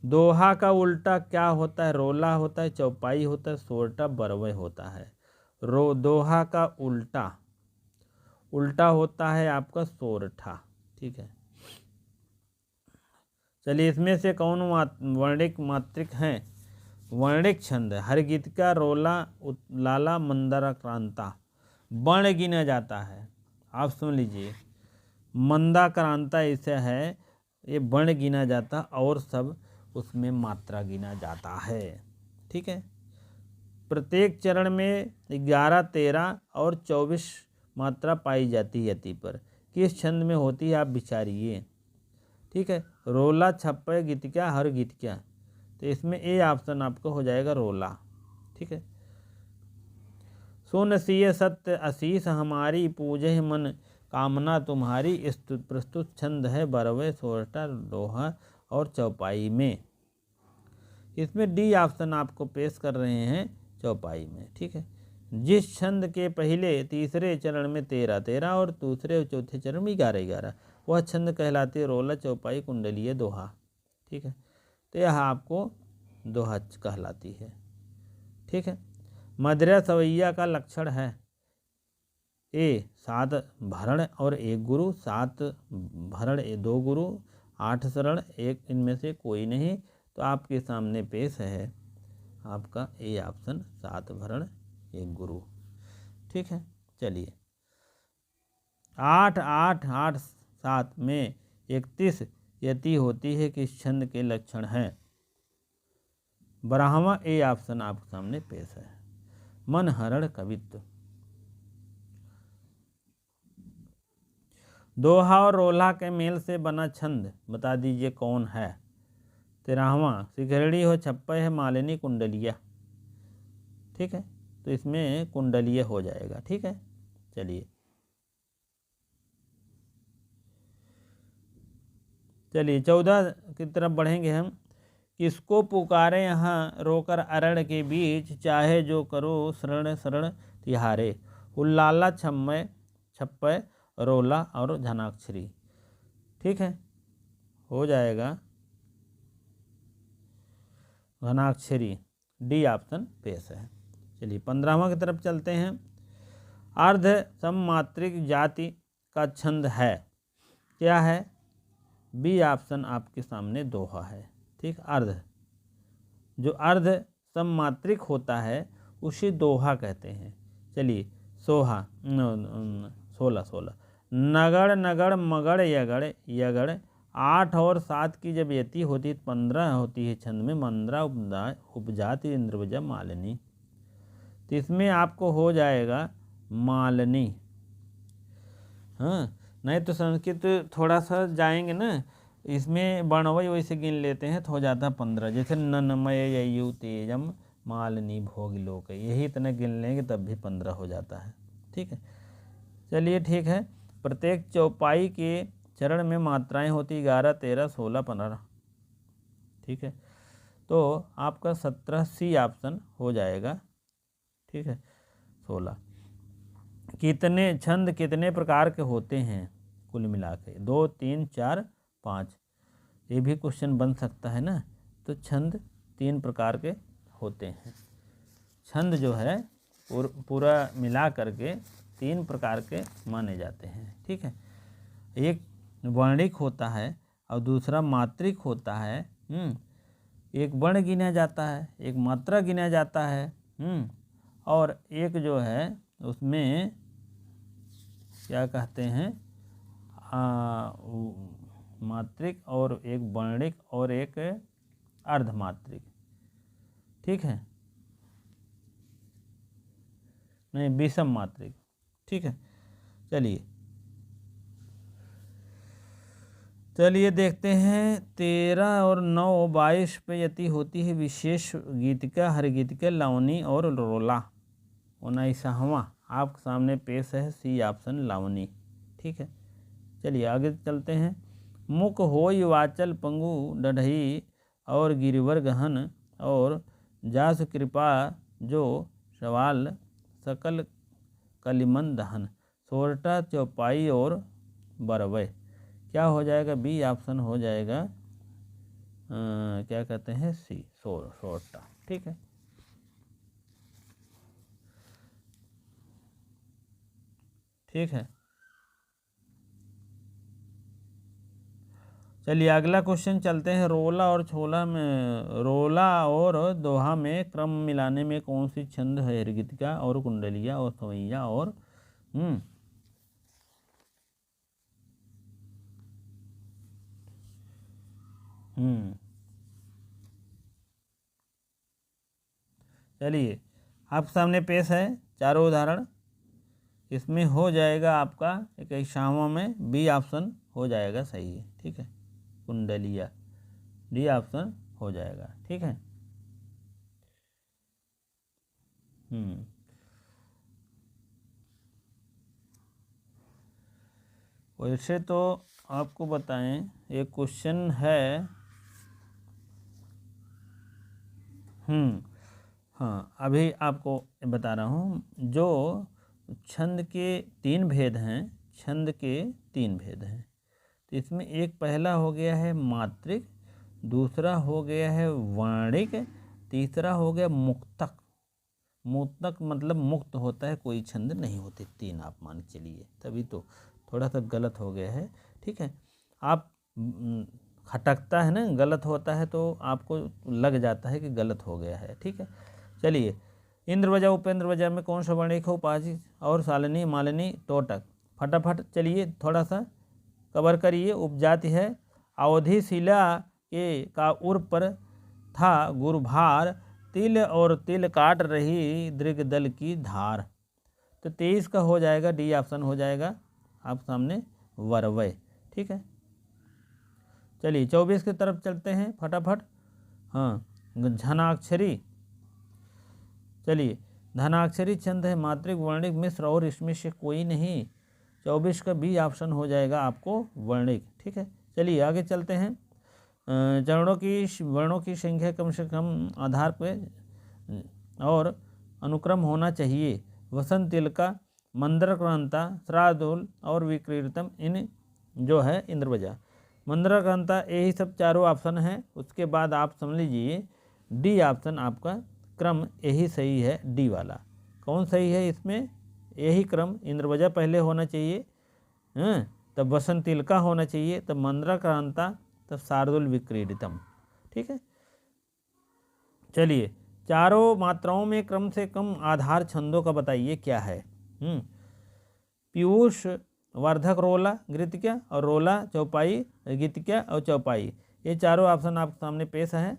S1: दोहा का उल्टा क्या होता है? रोला होता है, चौपाई होता है, सोरठा, बरवे होता है। दोहा का उल्टा होता है आपका सोरठा। ठीक है, चलिए इसमें से कौन वर्णिक मात्रिक हैं? वर्णिक छंद, हरगीतिका, रोला, लाला, मंदाक्रांता वर्ण गिना जाता है। आप सुन लीजिए, मंदाक्रांता ऐसा है, ये वर्ण गिना जाता और सब उसमें मात्रा गिना जाता है। ठीक है, प्रत्येक चरण में 11, 13 और 24 मात्रा पाई जाती है यति पर। किस छंद में होती है आप विचारिए। ठीक है, रोला, छप्पे, गीतिका, हर गीतिका, तो इसमें ए ऑप्शन आपको हो जाएगा रोला। ठीक है, सुन सिय सत्य आशीष हमारी, पूजे मन कामना तुम्हारी, प्रस्तुत छंद है बरवे, सोरठा, दोहा और चौपाई में। इसमें डी ऑप्शन आपको पेश कर रहे हैं चौपाई में। ठीक है, जिस छंद के पहले तीसरे चरण में 13, 13 और दूसरे और चौथे चरण में 11, 11, वह छंद कहलाती है रोला, चौपाई, कुंडलीय, दोहा। ठीक है, तो यह आपको दोहा कहलाती है। ठीक है, मधुरा सवैया का लक्षण है ए 7 भरण और 1 गुरु, 7 भरण 2 गुरु, 8 शरण 1 इनमें से कोई नहीं। तो आपके सामने पेश है आपका ए ऑप्शन, 7 भरण 1 गुरु। ठीक है, चलिए 8, 8, 8, 7 में 31 यति होती है, किस छंद के लक्षण हैं? 12वां ए ऑप्शन आपके सामने पेश है, मन हरण कवित्व। दोहा और रोला के मेल से बना छंद बता दीजिए कौन है? 13वां शिखरणी हो, छप्पे है, मालिनी, कुंडलिया। ठीक है, तो इसमें कुंडलिया हो जाएगा। ठीक है, चलिए चलिए 14 की तरफ बढ़ेंगे हम। किसको पुकारे यहाँ रोकर अरण के बीच, चाहे जो करो शरण शरण तिहारे, उल्लाला, छम्मय, छप्पय, रोला और धनाक्षरी। ठीक है, हो जाएगा घनाक्षरी, डी ऑप्शन पेश है। चलिए 15वां की तरफ चलते हैं। अर्ध सममात्रिक जाति का छंद है, क्या है? बी ऑप्शन आपके सामने दोहा है। ठीक, अर्ध, जो अर्ध सममात्रिक होता है उसे दोहा कहते हैं। चलिए सोहा 16 नगड़ नगड़ मगड़ यगड़ यगड़ 8 और 7 की जब यति होती है 15 होती है छंद में मंद्रा उपजाति इंद्रवजा मालिनी। तो इसमें आपको हो जाएगा मालिनी। हाँ, नहीं तो संस्कृत थोड़ा सा जाएंगे ना, इसमें वर्णवय वैसे गिन लेते हैं तो हो जाता है 15। जैसे ननमय ययु तेजम मालिनी भोग लोक, यही इतना गिन लेंगे तब भी 15 हो जाता है। ठीक है, चलिए ठीक है। प्रत्येक चौपाई के चरण में मात्राएं होती 11, 13, 16, 15। ठीक है, तो आपका 17 सी ऑप्शन हो जाएगा। ठीक है, 16। कितने छंद कितने प्रकार के होते हैं कुल मिला के? 2, 3, 4, 5। ये भी क्वेश्चन बन सकता है ना। तो छंद 3 प्रकार के होते हैं। छंद जो है पूरा मिला करके 3 प्रकार के माने जाते हैं। ठीक है, एक वर्णिक होता है और दूसरा मात्रिक होता है। एक वर्ण गिना जाता है, एक मात्रा गिना जाता है। और एक जो है उसमें क्या कहते हैं, मात्रिक और एक वर्णिक और एक अर्धमात्रिक। ठीक है, नहीं विषम मात्रिक। ठीक है, चलिए देखते हैं 13 और 9, 22 पे यति होती है विशेष गीतिका, हरगीतिका, लावनी और रोला। 19वां आपके सामने पेश है सी ऑप्शन लावनी। ठीक है, चलिए आगे चलते हैं। मुख होय वाचल पंगु डढ़ई और गिरिवर गहन और जास कृपा जो सवाल सकल कलिमन दहन। सोरठा चौपाई और बरवय। क्या हो जाएगा? बी ऑप्शन हो जाएगा। क्या कहते हैं? सी सोरठा। ठीक है, ठीक है। चलिए अगला क्वेश्चन चलते हैं। रोला और छोला में, रोला और दोहा में क्रम मिलाने में कौन सी छंद है? हरगीतिका और कुंडलिया और सवैया और चलिए आपके सामने पेश है चारों उदाहरण। इसमें हो जाएगा आपका 21वां में बी ऑप्शन हो जाएगा सही है। ठीक है, कुंडलिया डी ऑप्शन हो जाएगा। ठीक है, वैसे तो आपको बताएं एक क्वेश्चन है। हाँ, अभी आपको बता रहा हूँ। जो छंद के 3 भेद हैं, छंद के 3 भेद हैं। तो इसमें एक पहला हो गया है मात्रिक, दूसरा हो गया है वर्णिक, तीसरा हो गया मुक्तक। मुक्तक मतलब मुक्त होता है, कोई छंद नहीं होते। 3 आप मान के चलिए, तभी तो थोड़ा सा गलत हो गया है। ठीक है, आप खटकता है ना, गलत होता है तो आपको लग जाता है कि गलत हो गया है। ठीक है, चलिए इंद्रवजा उपेंद्रवजा में कौन सा वर्णिक हो? उपाधि और शालिनी मालिनी टोटक। फटाफट चलिए थोड़ा सा कवर करिए। उपजाति है अवधि शिला के का उर पर था गुरुभार, तिल और तिल काट रही दृगदल की धार। तो 23 का हो जाएगा डी ऑप्शन हो जाएगा आप सामने वरवय। ठीक है, चलिए 24 की तरफ चलते हैं फटाफट। हाँ, धनाक्षरी। चलिए धनाक्षरी छंद है मात्रिक वर्णिक मिश्र और इसमें से कोई नहीं। 24 का बी ऑप्शन हो जाएगा आपको वर्णिक। ठीक है, चलिए आगे चलते हैं। चरणों की वर्णों की संख्या कम से कम आधार पर और अनुक्रम होना चाहिए। वसंत तिलका, मंद्रक्रांता, श्राद्धूल और विक्रीतम, इन जो है इंद्रवजा। मंद्रक्रांता यही सब चारों ऑप्शन हैं। उसके बाद आप समझ लीजिए डी ऑप्शन आपका क्रम यही सही है। डी वाला कौन सही है? इसमें यही क्रम इंद्रवजा पहले होना चाहिए, तब वसंत तिलका होना चाहिए, तब मंद्रक्रांता, तब शार्दुल विक्रीडितम। ठीक है, चलिए चारों मात्राओं में कम से कम आधार छंदों का बताइए क्या है। पीयूष, वर्धक, रोला, गीतिका और रोला चौपाई, गीतिका और चौपाई, ये चारों ऑप्शन आपके सामने पेश है।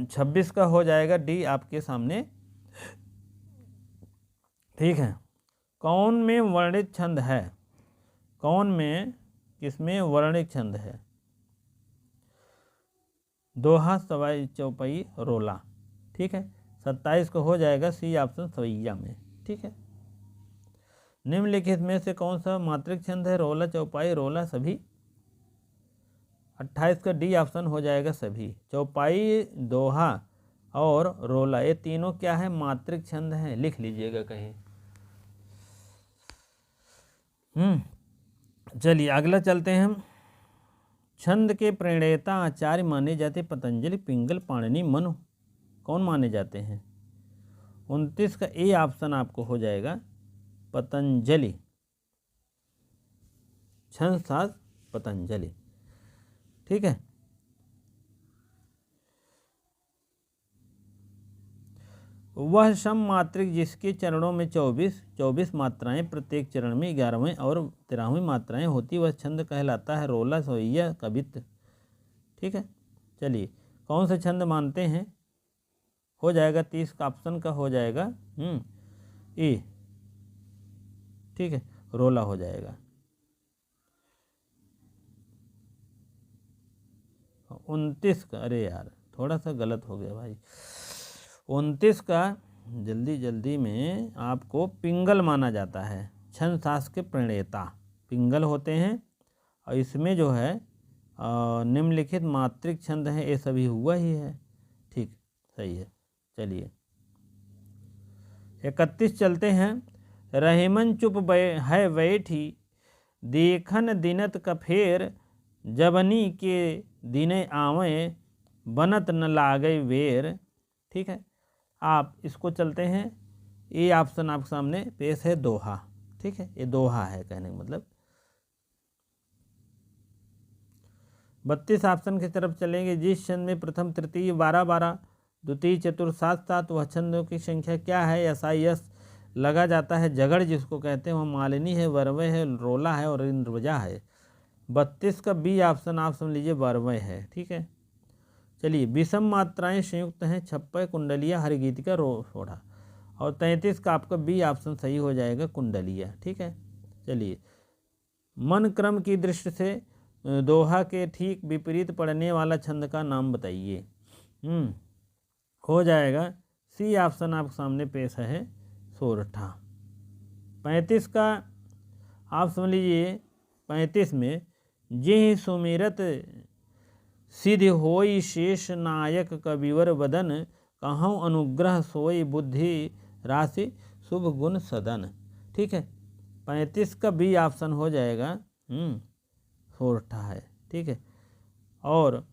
S1: 26 का हो जाएगा डी आपके सामने। ठीक है। कौन में वर्णित छंद है? कौन में किसमें वर्णित छंद है? दोहा, सवाई, चौपाई, रोला। ठीक है। 27 को हो जाएगा सी ऑप्शन सवैया में। ठीक है। निम्नलिखित में से कौन सा मात्रिक छंद है? रोला, चौपाई, रोला सभी। 28 का डी ऑप्शन हो जाएगा सभी। चौपाई, दोहा और रोला ये तीनों क्या है? मात्रिक छंद हैं। लिख लीजिएगा कहीं। चलिए अगला चलते हैं हम। छंद के प्रणेता आचार्य माने जाते पतंजलि, पिंगल, पाणिनि, मनु। कौन माने जाते हैं? 29 का ए ऑप्शन आपको हो जाएगा पतंजलि। छंद शास्त्र पतंजलि। ठीक है। वह सम मात्रिक जिसके चरणों में 24 मात्राएं, प्रत्येक चरण में 11वें और 13वें मात्राएं होती, वह छंद कहलाता है रोला, सोइया, कवित्त। ठीक है। चलिए कौन से छंद मानते हैं? हो जाएगा 30 का ऑप्शन का हो जाएगा ए। ठीक है। रोला हो जाएगा। 29 का, अरे यार थोड़ा सा गलत हो गया भाई। 29 का जल्दी में आपको पिंगल माना जाता है। छंद शास्त्र के प्रणेता पिंगल होते हैं और इसमें जो है निम्नलिखित मात्रिक छंद हैं, ये सभी हुआ ही है। ठीक, सही है। चलिए 31 चलते हैं। रहीमन चुप है बैठी, देखन दिनत कफेर, जबनी के दिने आवे, बनत न लागे वेर। ठीक है। आप इसको चलते हैं। ये ऑप्शन आपके सामने पेश है दोहा। ठीक है। ये दोहा है कहने का मतलब। 32 ऑप्शन की तरफ चलेंगे। जिस छंद में प्रथम तृतीय 12-12, द्वितीय चतुर्थ 7-7, वह छंदों की संख्या क्या है? ऐसा यस लगा जाता है। जगड़ जिसको कहते हैं वह मालिनी है, वर्वय है, रोला है और इंद्रवजा है। 32 का बी ऑप्शन आप समझ लीजिए वर्वय है। ठीक है। चलिए विषम मात्राएं संयुक्त हैं, छप्पय, कुंडलिया, हरिगीतिका, रोड़ा। और 33 का आपका बी ऑप्शन सही हो जाएगा कुंडलिया। ठीक है। चलिए मन क्रम की दृष्टि से दोहा के ठीक विपरीत पड़ने वाला छंद का नाम बताइए। हो जाएगा सी ऑप्शन आपके सामने पेश है सोरठा। 35 का आप समझ लीजिए। 35 में जे सुमिरत सिद्ध होई, शेष नायक कविवर बदन, कहूँ अनुग्रह सोई, बुद्धि राशि, शुभ गुण सदन। ठीक है। 35 का बी ऑप्शन हो जाएगा सोरठा है। ठीक है। और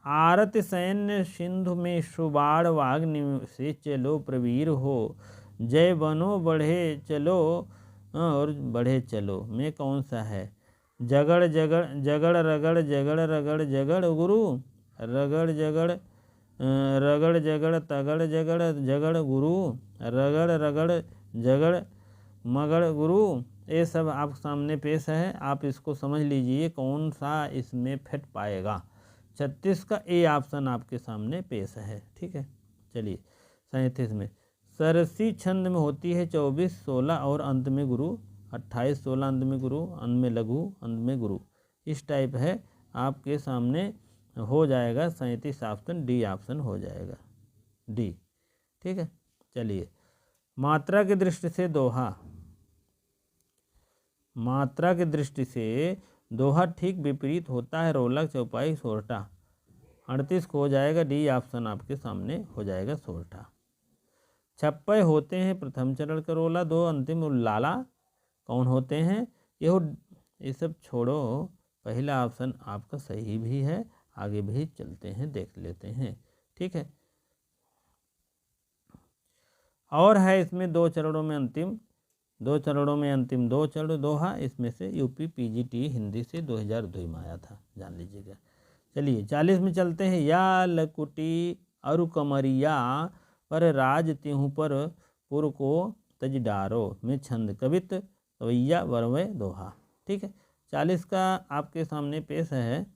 S1: आरत सैन्य सिंधु में सुबाड़, वाग्नि से चलो प्रवीर हो, जय बनो बढ़े चलो और बढ़े चलो में कौन सा है? जगड़ जगड़ जगड़ रगड़ जगड़ रगड़ जगड़ गुरु, रगड़ जगड़ रगड़ जगड़ तगड़ जगड़ जगड़ गुरु, रगड़ रगड़ जगड़ मगड़ गुरु। ये सब आप सामने पेश है। आप इसको समझ लीजिए कौन सा इसमें फिट पाएगा। 36 का ए ऑप्शन आपके सामने पेश है। ठीक है। चलिए 37 में सरसी छंद में होती है 24, 16 और अंत में गुरु, 28, 16 अंत में गुरु, अंत में लघु, अंत में गुरु। इस टाइप है आपके सामने हो जाएगा। 37 ऑप्शन डी ऑप्शन हो जाएगा डी। ठीक है। चलिए मात्रा की दृष्टि से दोहा, मात्रा की दृष्टि से दोहा ठीक विपरीत होता है रोला, चौपाई, सोरठा। 38 को हो जाएगा डी ऑप्शन आपके सामने हो जाएगा सोरठा। छप्पय होते हैं प्रथम चरण का रोला, 2 अंतिम लाला। कौन होते हैं? ये सब छोड़ो, पहला ऑप्शन आपका सही भी है। आगे भी चलते हैं, देख लेते हैं। ठीक है। और है इसमें 2 चरणों में अंतिम, 2 चरणों में अंतिम 2 चरण दोहा। इसमें से यूपी पीजीटी हिंदी से 2002 में आया था, जान लीजिएगा। चलिए 40 में चलते हैं। या लकुटी अरु कमरिया पर राज त्यों पर पुर को तज डारो में छंद कवित सवैया वरवे दोहा। ठीक है, 40 का आपके सामने पेश है।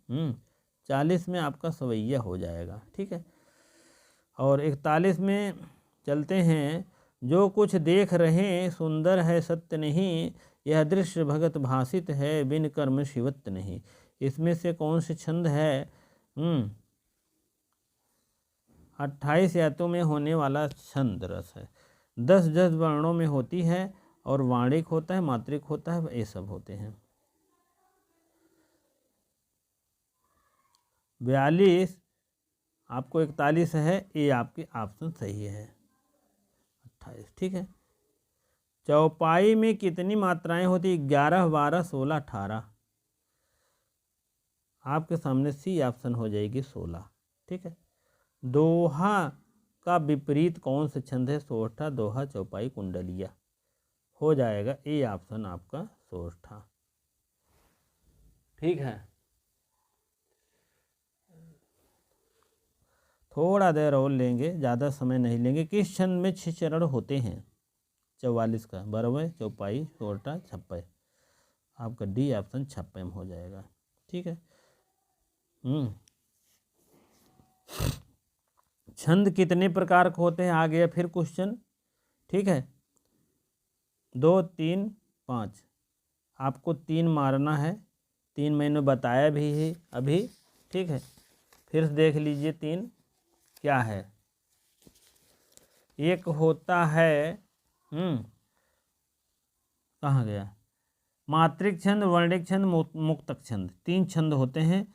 S1: 40 में आपका सवैया हो जाएगा। ठीक है, और 41 में चलते हैं। जो कुछ देख रहे सुंदर है सत्य नहीं, यह दृश्य भगत भाषित है बिन कर्म शिवत्त नहीं। इसमें से कौन से छंद है? 28 यातों में होने वाला छंद रस है। 10 वर्णों में होती है और वाणिक होता है, मात्रिक होता है, ये सब होते हैं। 42 आपको 41 है, ये आपके ऑप्शन सही है। 28 ठीक है। चौपाई में कितनी मात्राएं होती? 11, 12, 16, 18। आपके सामने सी ऑप्शन हो जाएगी 16। ठीक है। दोहा का विपरीत कौन सा छंद है? सोष्ठा, दोहा, चौपाई, कुंडलिया। हो जाएगा ए ऑप्शन आपका सोष्ठा। ठीक है, थोड़ा देर और लेंगे, ज़्यादा समय नहीं लेंगे। किस छंद में 6 चरण होते हैं? 44 का बरवे, चौपाई, सोष्ठा, छप्पय। आपका डी ऑप्शन छप्पय में हो जाएगा। ठीक है। छंद कितने प्रकार के होते हैं? आ गया फिर क्वेश्चन। ठीक है, 2, 3, 5। आपको 3 मारना है। 3 मैंने बताया भी है अभी। ठीक है, फिर देख लीजिए 3 क्या है। एक होता है कहाँ गया? मात्रिक छंद, वर्णिक छंद, मुक्तक छंद। 3 छंद होते हैं।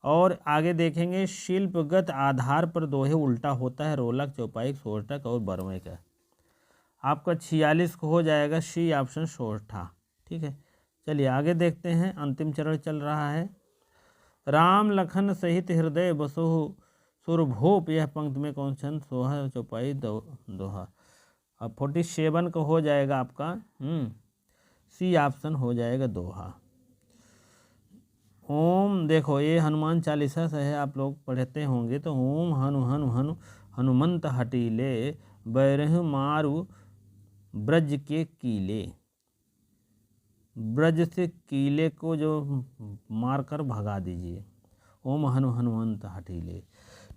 S1: और आगे देखेंगे शिल्पगत आधार पर दोहे उल्टा होता है, रोलक, चौपाई, सोष्ठक और बरवे का। आपका 46 को हो जाएगा सी ऑप्शन सोष्ठा। ठीक है, चलिए आगे देखते हैं। अंतिम चरण चल रहा है। राम लखन सहित हृदय बसोहु सुरभूप, यह पंक्ति में कौन छंद? सोहा, चौपाई, दोहा। अब 47 को हो जाएगा आपका सी ऑप्शन हो जाएगा दोहा। ओम देखो, ये हनुमान चालीसा से है, आप लोग पढ़ते होंगे। तो ओम हनु हनु हनु हनुमंत हटीले, बैरहु मारु ब्रज के कीले। ब्रज से कीले को जो मारकर भगा दीजिए। ओम हनु हनुमंत हटीले।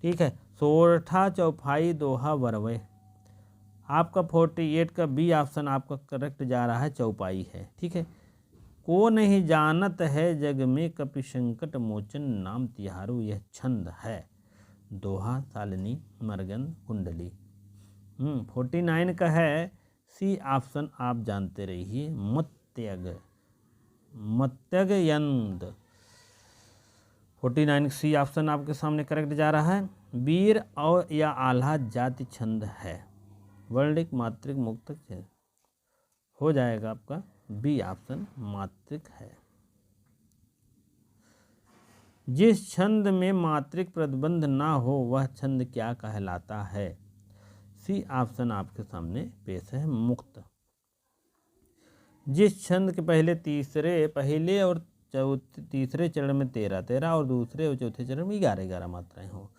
S1: ठीक है, सोरठा, चौपाई, दोहा, बरवे। आपका 48 का बी ऑप्शन आपका करेक्ट जा रहा है, चौपाई है। ठीक है। को नहीं जानत है जग में, कपि संकट मोचन नाम तिहारू, यह छंद है। दोहा, सालनी, मरगन, कुंडली। 49 का है सी ऑप्शन आप जानते रहिए, मत्यग, मत्यग यंद। 49 सी ऑप्शन आपके सामने करेक्ट जा रहा है। वीर और या आल्हा जाति छंद है। वर्णिक, मात्रिक, मुक्तक हो जाएगा आपका बी ऑप्शन मात्रिक है। जिस छंद में मात्रिक प्रतिबंध ना हो वह छंद क्या कहलाता है? सी ऑप्शन आपके सामने पेश है, मुक्त। जिस छंद के पहले और तीसरे चरण में 13 और दूसरे और चौथे चरण में 11 मात्राएं हो।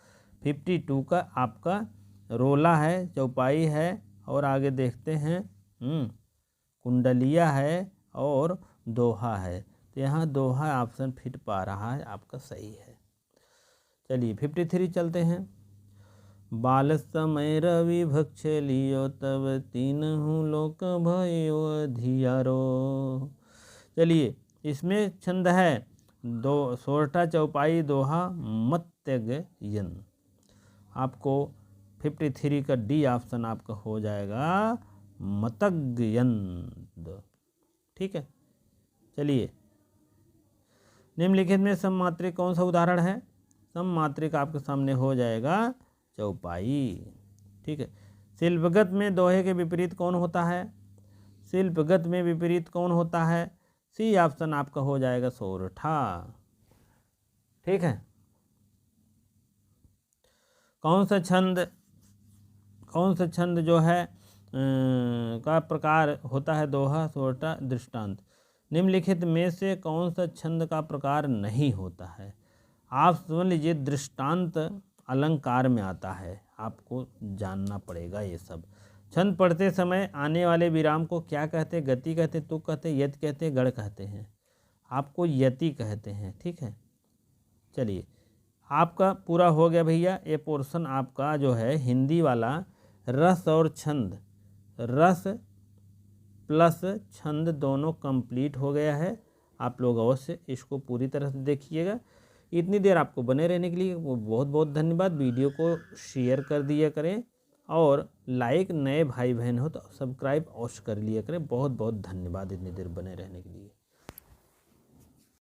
S1: 52 का आपका रोला है, चौपाई है, और आगे देखते हैं कुंडलिया है और दोहा है। तो यहाँ दोहा ऑप्शन फिट पा रहा है, आपका सही है। चलिए 53 चलते हैं। बाल समय रवि भक्ष लियो, तब तीनहु लोक भयो अधियारो। चलिए इसमें छंद है दो, सोरठा, चौपाई, दोहा, मत्यगयन। आपको 53 का डी ऑप्शन आपका हो जाएगा, मतगयंद। ठीक है, चलिए निम्नलिखित में सममात्रिक कौन सा उदाहरण है? सममात्रिक आपके सामने हो जाएगा चौपाई। ठीक है, शिल्पगत में दोहे के विपरीत कौन होता है? शिल्पगत में विपरीत कौन होता है? सी ऑप्शन आपका हो जाएगा सोरठा। ठीक है, कौन सा छंद जो है का प्रकार होता है? दोहा, सोरठा, दृष्टांत। निम्नलिखित में से कौन सा छंद का प्रकार नहीं होता है? आप समझ लीजिए दृष्टांत अलंकार में आता है, आपको जानना पड़ेगा ये सब। छंद पढ़ते समय आने वाले विराम को क्या कहते हैं? गति कहते हैं, तुक कहते हैं, यति कहते हैं, गढ़ कहते हैं। आपको यति कहते हैं, ठीक है। चलिए आपका पूरा हो गया भैया, ये पोर्शन आपका जो है हिंदी वाला रस और छंद, रस प्लस छंद दोनों कंप्लीट हो गया है। आप लोग अवश्य इसको पूरी तरह से देखिएगा। इतनी देर आपको बने रहने के लिए बहुत बहुत धन्यवाद। वीडियो को शेयर कर दिया करें और लाइक, नए भाई बहन हो तो सब्सक्राइब अवश्य कर लिया करें। बहुत बहुत धन्यवाद इतनी देर बने रहने के लिए।